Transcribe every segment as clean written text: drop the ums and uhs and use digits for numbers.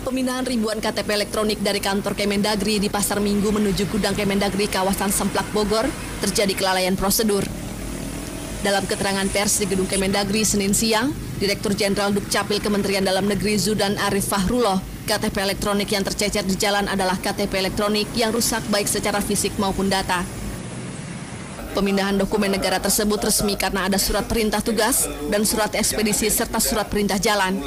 Pemindahan ribuan KTP elektronik dari kantor Kemendagri di Pasar Minggu menuju gudang Kemendagri kawasan Semplak Bogor terjadi kelalaian prosedur. Dalam keterangan pers di gedung Kemendagri Senin siang, Direktur Jenderal Dukcapil Kementerian Dalam Negeri Zudan Arif Fahrullah, KTP elektronik yang tercecer di jalan adalah KTP elektronik yang rusak baik secara fisik maupun data. Pemindahan dokumen negara tersebut resmi karena ada surat perintah tugas dan surat ekspedisi serta surat perintah jalan.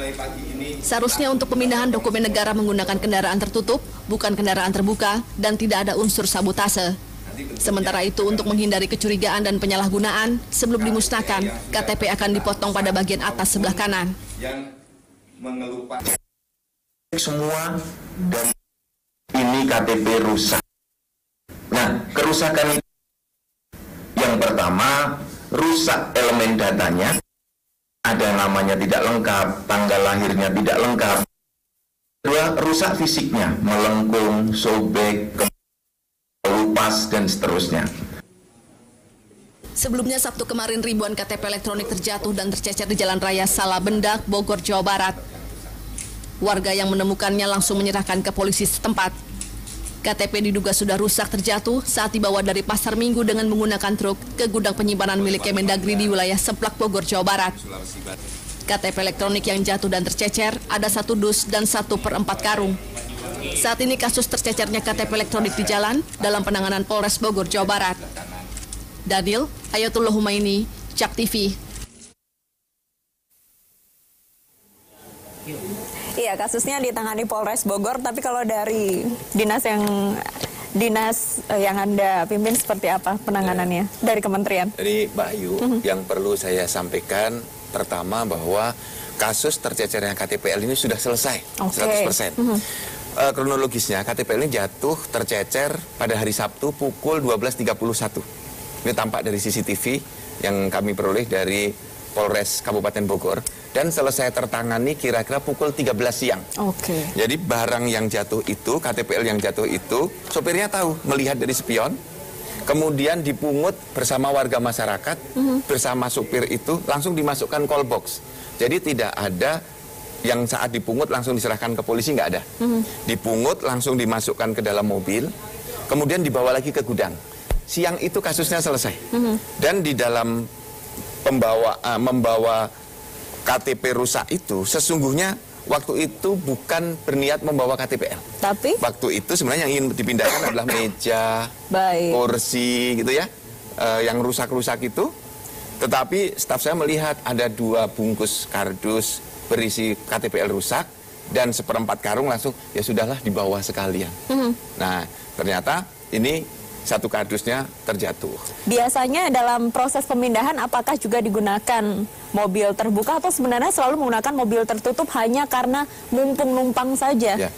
Seharusnya untuk pemindahan dokumen negara menggunakan kendaraan tertutup, bukan kendaraan terbuka, dan tidak ada unsur sabotase. Sementara itu, untuk menghindari kecurigaan dan penyalahgunaan, sebelum dimusnahkan, KTP akan dipotong pada bagian atas sebelah kanan. Semua dan ini KTP rusak. Nah, kerusakan itu yang pertama, rusak elemen datanya. Ada namanya tidak lengkap, tanggal lahirnya tidak lengkap. Kedua, rusak fisiknya, melengkung, sobek, lupas, dan seterusnya. Sebelumnya Sabtu kemarin ribuan KTP elektronik terjatuh dan tercecer di Jalan Raya Salabendak, Bogor, Jawa Barat. Warga yang menemukannya langsung menyerahkan ke polisi setempat. KTP diduga sudah rusak terjatuh saat dibawa dari Pasar Minggu dengan menggunakan truk ke gudang penyimpanan milik Kemendagri di wilayah Semplak, Bogor, Jawa Barat. KTP elektronik yang jatuh dan tercecer ada 1 dus dan 1/4 karung. Saat ini kasus tercecernya KTP elektronik di jalan dalam penanganan Polres Bogor, Jawa Barat. Daniel Ayatullah Humaini, CAK TV. Iya, kasusnya ditangani Polres Bogor, tapi kalau dari dinas yang Anda pimpin seperti apa penanganannya dari kementerian? Dari Mbak Ayu, yang perlu saya sampaikan pertama bahwa kasus tercecernya KTPL ini sudah selesai, 100%. Kronologisnya KTPL ini jatuh tercecer pada hari Sabtu pukul 12.31. Ini tampak dari CCTV yang kami peroleh dari Polres Kabupaten Bogor, dan selesai tertangani kira-kira pukul 13 siang. Jadi barang yang jatuh itu, KTPL yang jatuh itu, sopirnya tahu, melihat dari spion, kemudian dipungut bersama warga masyarakat, bersama supir itu, langsung dimasukkan call box. Jadi tidak ada yang saat dipungut langsung diserahkan ke polisi, nggak ada. Dipungut, langsung dimasukkan ke dalam mobil, kemudian dibawa lagi ke gudang. Siang itu kasusnya selesai. Dan di dalam membawa KTP rusak itu, sesungguhnya waktu itu bukan berniat membawa KTPL. Tapi? Waktu itu sebenarnya yang ingin dipindahkan adalah meja, kursi gitu ya, yang rusak-rusak itu. Tetapi staf saya melihat ada 2 bungkus kardus berisi KTPL rusak, dan 1/4 karung langsung, ya sudahlah dibawa sekalian. Nah, ternyata ini 1 kardusnya terjatuh. Biasanya dalam proses pemindahan apakah juga digunakan mobil terbuka atau sebenarnya selalu menggunakan mobil tertutup hanya karena mumpung numpang saja? Ya,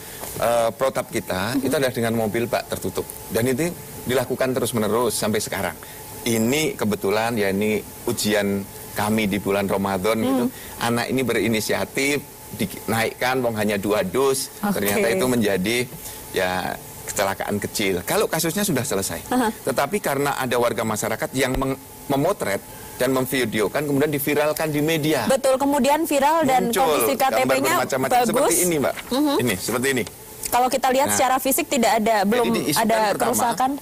protap kita itu adalah dengan mobil bak tertutup, dan itu dilakukan terus-menerus sampai sekarang. Ini kebetulan ya ini ujian kami di bulan Ramadan gitu. Anak ini berinisiatif dinaikkan hanya 2 dus, ternyata itu menjadi ya kecelakaan kecil. Kalau kasusnya sudah selesai. Tetapi karena ada warga masyarakat yang memotret dan memvideokan, kemudian diviralkan di media. Betul, kemudian viral dan kondisi KTP-nya bagus. Seperti ini, Mbak. Ini, seperti ini. Kalau kita lihat secara fisik tidak ada, belum ada kerusakan.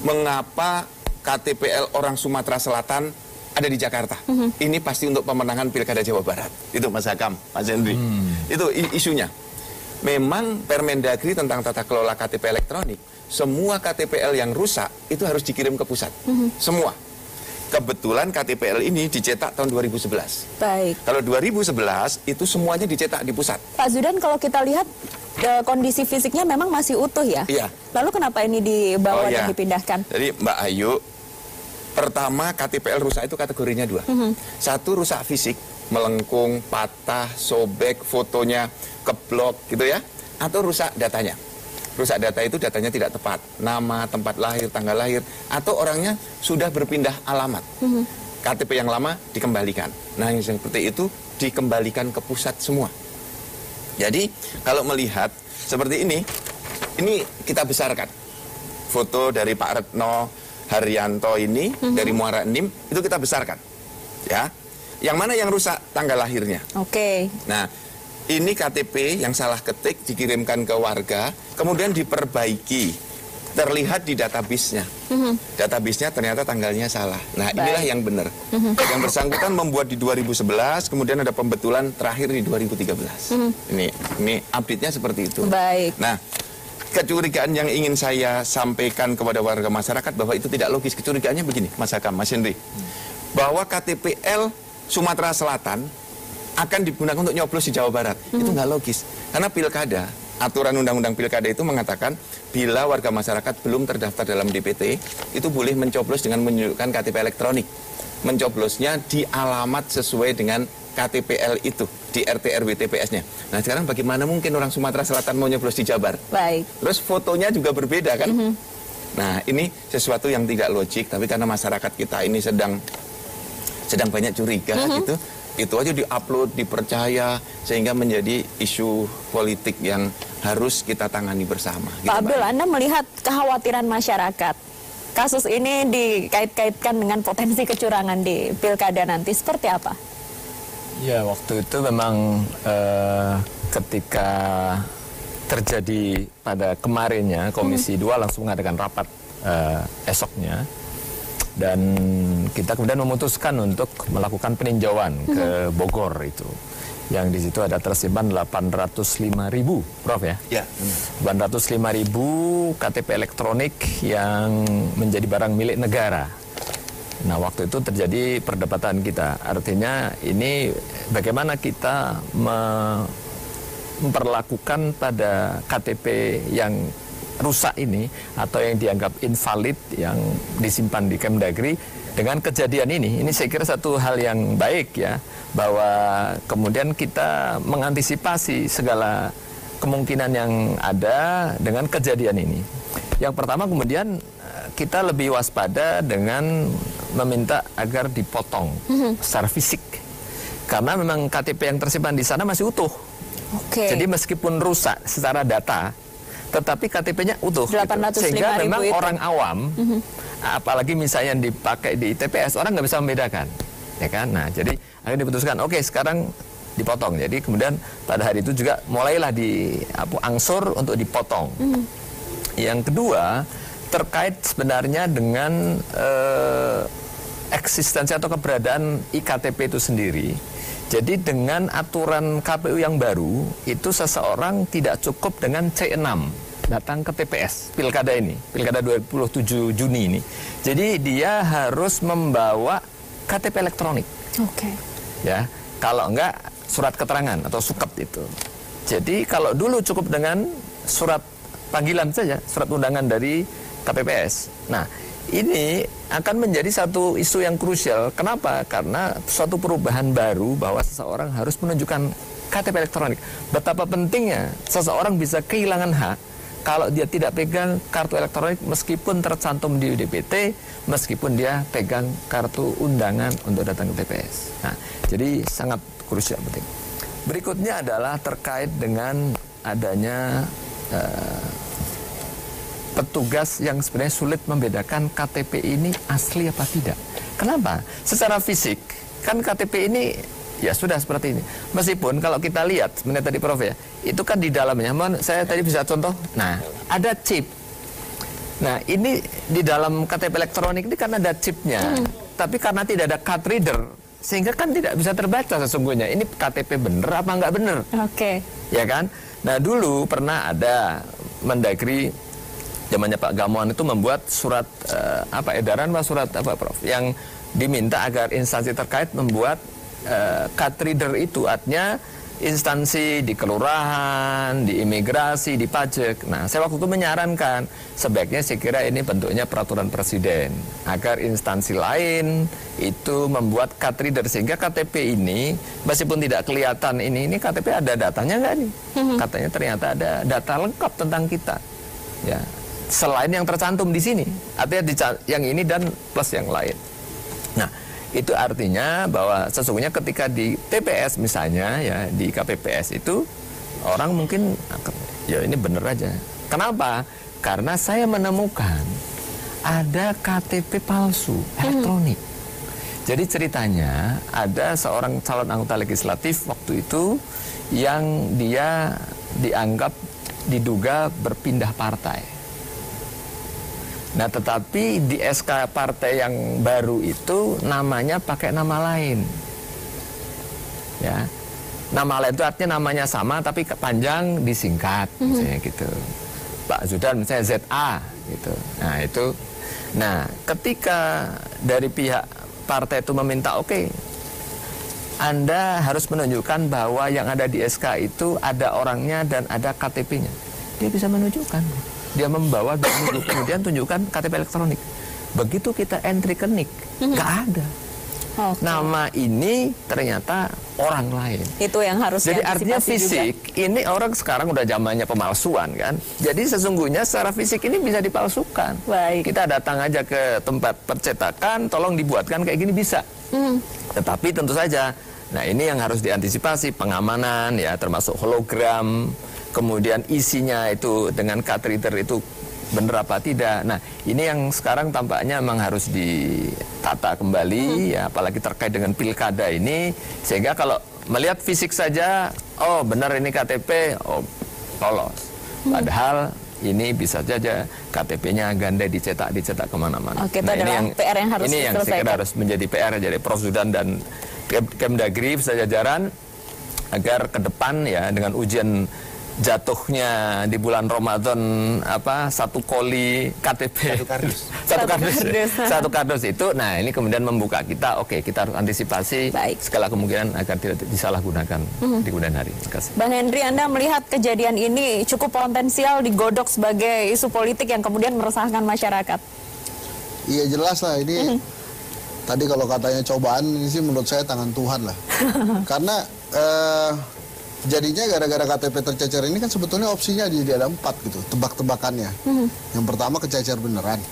Mengapa KTPL orang Sumatera Selatan ada di Jakarta? Ini pasti untuk pemenangan Pilkada Jawa Barat. Itu Mas Hakam, Mas Henry. Itu isunya. Memang Permendagri tentang tata kelola KTP elektronik, semua KTPL yang rusak itu harus dikirim ke pusat. Semua. Kebetulan KTPL ini dicetak tahun 2011. Baik. Kalau 2011 itu semuanya dicetak di pusat. Pak Zudan, kalau kita lihat kondisi fisiknya memang masih utuh ya? Iya. Lalu kenapa ini dibawa dan dipindahkan? Jadi Mbak Ayu, pertama KTPL rusak itu kategorinya 2. 1 rusak fisik, melengkung, patah, sobek, fotonya keblok gitu ya, atau rusak datanya. Rusak data itu datanya tidak tepat, nama, tempat lahir, tanggal lahir, atau orangnya sudah berpindah alamat. KTP yang lama dikembalikan. Nah, yang seperti itu dikembalikan ke pusat semua. Jadi kalau melihat seperti ini kita besarkan. Foto dari Pak Retno Haryanto ini dari Muara Enim itu kita besarkan, ya. Yang mana yang rusak tanggal lahirnya. Nah, ini KTP yang salah ketik dikirimkan ke warga, kemudian diperbaiki. Terlihat di database-nya. Database-nya ternyata tanggalnya salah. Nah, inilah yang benar. Yang bersangkutan membuat di 2011, kemudian ada pembetulan terakhir di 2013. Ini update-nya seperti itu. Baik. Nah, kecurigaan yang ingin saya sampaikan kepada warga masyarakat bahwa itu tidak logis. Kecurigaannya begini, Mas Hakam, Mas Henry. Bahwa KTPL Sumatera Selatan akan digunakan untuk nyoblos di Jawa Barat. Itu nggak logis. Karena pilkada, aturan undang-undang pilkada itu mengatakan bila warga masyarakat belum terdaftar dalam DPT, itu boleh mencoblos dengan menunjukkan KTP elektronik. Mencoblosnya di alamat sesuai dengan KTPL itu, di RT RW TPS-nya. Nah, sekarang bagaimana mungkin orang Sumatera Selatan mau nyoblos di Jabar? Baik. Terus fotonya juga berbeda kan? Nah, ini sesuatu yang tidak logik, tapi karena masyarakat kita ini sedang banyak curiga gitu. Itu aja diupload, dipercaya, sehingga menjadi isu politik yang harus kita tangani bersama. Pak Abdul, Anda melihat kekhawatiran masyarakat. Kasus ini dikait-kaitkan dengan potensi kecurangan di pilkada nanti, seperti apa? Ya, waktu itu memang ketika terjadi pada kemarinnya, Komisi 2 langsung mengadakan rapat esoknya. Dan kita kemudian memutuskan untuk melakukan peninjauan ke Bogor itu. Yang di situ ada tersimpan 805.000, Prof ya? Ya. 805.000 KTP elektronik yang menjadi barang milik negara. Nah, waktu itu terjadi perdebatan kita. Artinya ini bagaimana kita memperlakukan pada KTP yang rusak ini atau yang dianggap invalid yang disimpan di Kemdagri dengan kejadian ini saya kira satu hal yang baik ya, bahwa kemudian kita mengantisipasi segala kemungkinan yang ada dengan kejadian ini. Yang pertama, kemudian kita lebih waspada dengan meminta agar dipotong secara fisik, karena memang KTP yang tersimpan di sana masih utuh. Jadi meskipun rusak secara data, tetapi KTP-nya utuh, gitu. Sehingga memang orang awam, apalagi misalnya yang dipakai di TPS, orang nggak bisa membedakan, ya kan? Nah, jadi akhirnya diputuskan, oke, sekarang dipotong. Jadi kemudian pada hari itu juga mulailah diangsur untuk dipotong. Yang kedua, terkait sebenarnya dengan eksistensi atau keberadaan iktp itu sendiri. Jadi dengan aturan KPU yang baru, itu seseorang tidak cukup dengan C6 datang ke TPS pilkada ini, pilkada 27 Juni ini. Jadi dia harus membawa KTP elektronik. Ya, kalau enggak surat keterangan atau suket itu. Jadi kalau dulu cukup dengan surat panggilan saja, surat undangan dari KPPS. Nah, ini akan menjadi satu isu yang krusial. Kenapa? Karena suatu perubahan baru bahwa seseorang harus menunjukkan KTP elektronik. Betapa pentingnya seseorang bisa kehilangan hak kalau dia tidak pegang kartu elektronik meskipun tercantum di DPT, meskipun dia pegang kartu undangan untuk datang ke TPS. Nah, jadi sangat krusial penting. Berikutnya adalah terkait dengan adanya petugas yang sebenarnya sulit membedakan KTP ini asli apa tidak. Kenapa? Secara fisik, kan KTP ini ya sudah seperti ini. Meskipun kalau kita lihat, sebenarnya tadi Prof ya, itu kan di dalamnya, saya tadi bisa contoh, nah ada chip. Nah ini di dalam KTP elektronik ini kan ada chipnya, tapi karena tidak ada card reader, sehingga kan tidak bisa terbaca sesungguhnya. Ini KTP bener apa nggak bener? Ya kan? Nah dulu pernah ada Mendagri, zamannya Pak Gamoan itu membuat surat edaran atau surat apa Prof, yang diminta agar instansi terkait membuat card reader itu, artinya instansi di kelurahan, di imigrasi, di pajak. Nah, saya waktu itu menyarankan sebaiknya saya kira ini bentuknya peraturan presiden agar instansi lain itu membuat card reader sehingga KTP ini meskipun tidak kelihatan ini KTP ada datanya nggak nih? Katanya ternyata ada data lengkap tentang kita. Ya. Selain yang tercantum di sini, artinya yang ini dan plus yang lain. Nah, itu artinya bahwa sesungguhnya ketika di TPS misalnya ya, di KPPS itu orang mungkin ya ini bener aja. Kenapa? Karena saya menemukan ada KTP palsu elektronik. Jadi ceritanya ada seorang calon anggota legislatif waktu itu yang dia dianggap diduga berpindah partai. Nah, tetapi di SK partai yang baru itu namanya pakai nama lain. Ya. Nama lain itu artinya namanya sama tapi panjang disingkat misalnya gitu. Pak Zudan misalnya ZA gitu. Nah, itu. Nah, ketika dari pihak partai itu meminta oke, Anda harus menunjukkan bahwa yang ada di SK itu ada orangnya dan ada KTP-nya. Dia bisa menunjukkan. Dia membawa kemudian tunjukkan KTP elektronik. Begitu kita entry ke NIK, nggak ada. Nama ini ternyata orang lain. Itu yang harus jadi artinya fisik juga. Ini orang sekarang udah zamannya pemalsuan kan. Jadi sesungguhnya secara fisik ini bisa dipalsukan. Baik. Kita datang aja ke tempat percetakan, tolong dibuatkan kayak gini bisa. Tetapi tentu saja, nah ini yang harus diantisipasi, pengamanan ya, termasuk hologram, kemudian isinya itu dengan card reader itu benar apa tidak. Nah, ini yang sekarang tampaknya memang harus ditata kembali ya, apalagi terkait dengan pilkada ini, sehingga kalau melihat fisik saja, oh benar ini KTP, oh lolos. Padahal ini bisa saja KTP-nya ganda dicetak kemana-mana. Oke, itu adalah yang PR yang harus ini yang saya kira harus menjadi PR dari Prof Zudan dan Kemdagri sejajaran agar ke depan ya dengan ujian jatuhnya di bulan Ramadan satu koli KTP satu kardus itu, nah ini kemudian membuka kita, oke, kita harus antisipasi segala kemungkinan agar tidak disalahgunakan di kemudian hari. Terima kasih. Bang Henry, Anda melihat kejadian ini cukup potensial digodok sebagai isu politik yang kemudian meresahkan masyarakat? Iya jelas lah ini. Tadi kalau katanya cobaan, ini sih menurut saya tangan Tuhan lah. Karena jadinya gara-gara KTP tercecer ini kan sebetulnya opsinya ada 4 gitu, tebak-tebakannya. Yang pertama kececer beneran.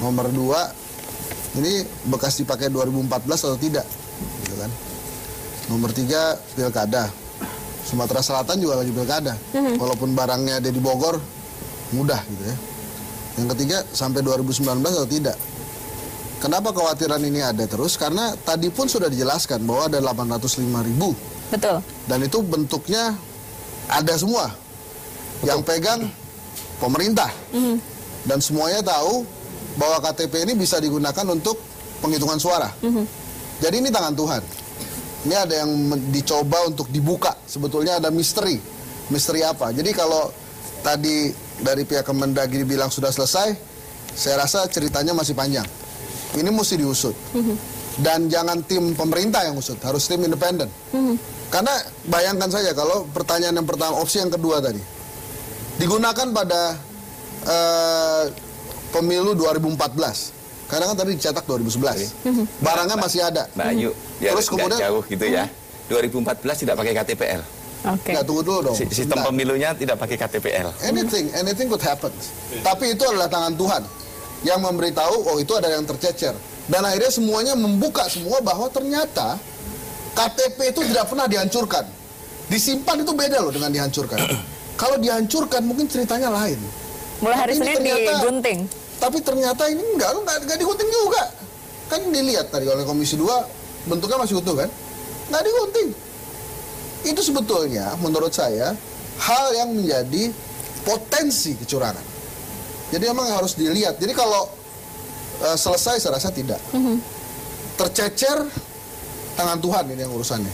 Nomor 2, ini bekas dipakai 2014 atau tidak, gitu kan. Nomor 3, pilkada. Sumatera Selatan juga lagi pilkada. Walaupun barangnya ada di Bogor, mudah gitu ya. Yang ketiga, sampai 2019 atau tidak. Kenapa kekhawatiran ini ada terus? Karena tadi pun sudah dijelaskan bahwa ada 805.000. Betul. Dan itu bentuknya ada semua. Betul. Yang pegang pemerintah. Dan semuanya tahu bahwa KTP ini bisa digunakan untuk penghitungan suara. Jadi ini tangan Tuhan. Ini ada yang dicoba untuk dibuka. Sebetulnya ada misteri. Misteri apa? Jadi kalau tadi dari pihak Kemendagri bilang sudah selesai, saya rasa ceritanya masih panjang. Ini mesti diusut. Dan jangan tim pemerintah yang usut, harus tim independen. Karena bayangkan saja kalau pertanyaan yang pertama, opsi yang kedua tadi digunakan pada pemilu 2014, karena kan tadi dicetak 2011, barangnya masih ada. Mbak Ayu, terus kemudian jauh gitu ya, 2014 tidak pakai KTPL. Nggak, tunggu dulu dong. Sistem pemilunya tidak pakai KTPL. Anything could happen. Tapi itu adalah tangan Tuhan yang memberitahu, oh itu ada yang tercecer. Dan akhirnya semuanya membuka semua bahwa ternyata KTP itu tidak pernah dihancurkan. Disimpan itu beda loh dengan dihancurkan. Kalau dihancurkan mungkin ceritanya lain. Mulai hari Senin digunting. Tapi ternyata ini enggak digunting juga. Kan dilihat tadi oleh Komisi 2, bentuknya masih utuh kan? Nggak digunting. Itu sebetulnya menurut saya hal yang menjadi potensi kecurangan. Jadi memang harus dilihat. Jadi kalau selesai saya rasa tidak. Tercecer, tangan Tuhan ini yang urusannya.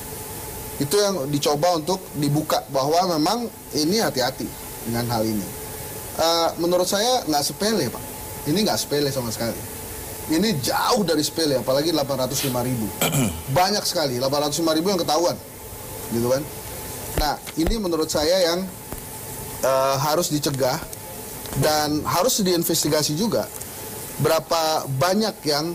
Itu yang dicoba untuk dibuka bahwa memang ini hati-hati dengan hal ini. Menurut saya nggak sepele, Pak. Ini nggak sepele sama sekali. Ini jauh dari sepele, apalagi 805.000. Banyak sekali, 805.000 yang ketahuan, gitu kan. Nah, ini menurut saya yang harus dicegah dan harus diinvestigasi juga. Berapa banyak yang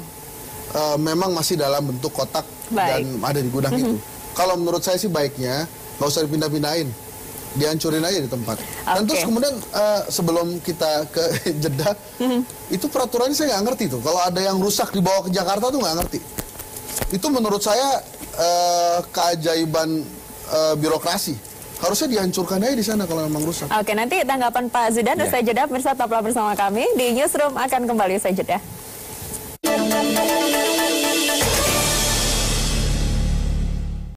memang masih dalam bentuk kotak dan ada di gudang itu. Kalau menurut saya sih baiknya nggak usah dipindah-pindahin, dihancurin aja di tempat. Dan terus kemudian sebelum kita ke Jeddah, itu peraturannya saya nggak ngerti tuh. Kalau ada yang rusak dibawa ke Jakarta tuh nggak ngerti. Itu menurut saya keajaiban birokrasi. Harusnya dihancurkan aja di sana kalau memang rusak. Oke, nanti tanggapan Pak Zudan usai jeda, pemirsa tetaplah bersama kami di Newsroom akan kembali usai jeda.